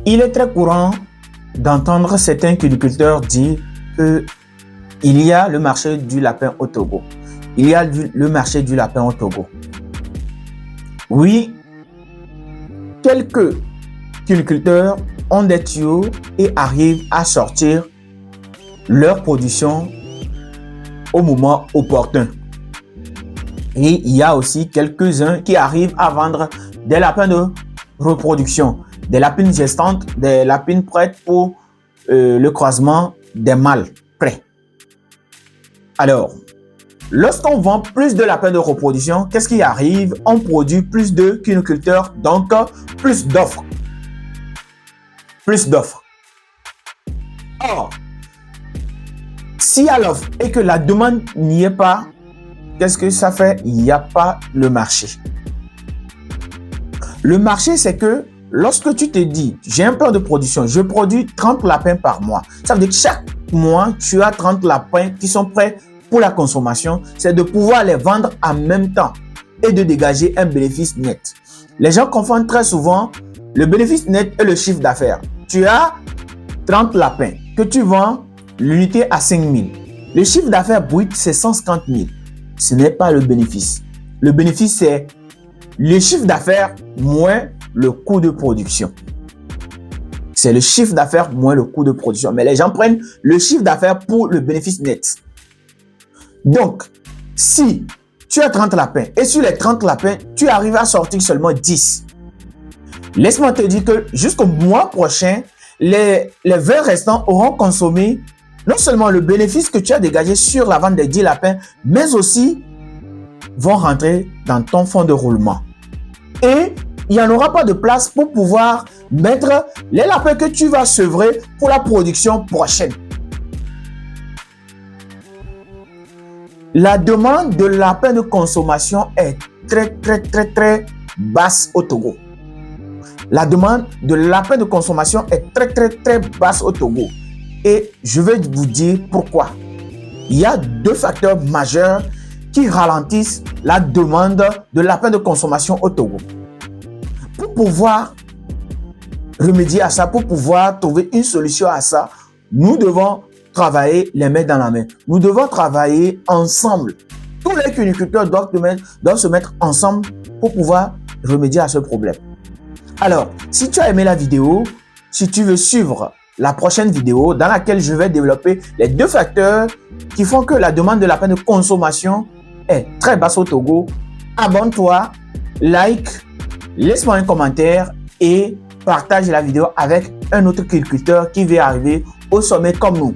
Il est très courant d'entendre certains cultivateurs dire qu'il y a le marché du lapin au Togo. Il y a le marché du lapin au Togo. Oui, quelques cultivateurs ont des tuyaux et arrivent à sortir leur production au moment opportun. Et il y a aussi quelques-uns qui arrivent à vendre des lapins de reproduction, des lapines gestantes, des lapines prêtes pour le croisement des mâles prêts. Alors, lorsqu'on vend plus de lapins de reproduction, qu'est-ce qui arrive? On produit plus de quinoculteurs, donc plus d'offres. Plus d'offres. Or, s'il y a l'offre et que la demande n'y est pas, qu'est-ce que ça fait? Il n'y a pas le marché. Le marché, c'est que lorsque tu te dis, j'ai un plan de production, je produis 30 lapins par mois. Ça veut dire que chaque mois, tu as 30 lapins qui sont prêts pour la consommation. C'est de pouvoir les vendre en même temps et de dégager un bénéfice net. Les gens confondent très souvent le bénéfice net et le chiffre d'affaires. Tu as 30 lapins que tu vends l'unité à 5 000. Le chiffre d'affaires brut, c'est 150 000. Ce n'est pas le bénéfice. Le bénéfice, c'est le chiffre d'affaires moins le coût de production. C'est le chiffre d'affaires moins le coût de production. Mais les gens prennent le chiffre d'affaires pour le bénéfice net. Donc, si tu as 30 lapins et sur les 30 lapins, tu arrives à sortir seulement 10. Laisse-moi te dire que jusqu'au mois prochain, les 20 restants auront consommé non seulement le bénéfice que tu as dégagé sur la vente des 10 lapins, mais aussi vont rentrer dans ton fonds de roulement. Et il n'y en aura pas de place pour pouvoir mettre les lapins que tu vas sevrer pour la production prochaine. La demande de lapins de consommation est très basse au Togo. La demande de lapins de consommation est très basse au Togo. Et je vais vous dire pourquoi. Il y a deux facteurs majeurs qui ralentissent la demande de lapins de consommation au Togo. Pour pouvoir remédier à ça, pour pouvoir trouver une solution à ça, nous devons travailler les mains dans la main. Nous devons travailler ensemble. Tous les cuniculteurs doivent se mettre ensemble pour pouvoir remédier à ce problème. Alors, si tu as aimé la vidéo, si tu veux suivre la prochaine vidéo dans laquelle je vais développer les deux facteurs qui font que la demande de lapins de consommation est très basse au Togo, abonne-toi, like, laisse-moi un commentaire et partage la vidéo avec un autre cultivateur qui veut arriver au sommet comme nous.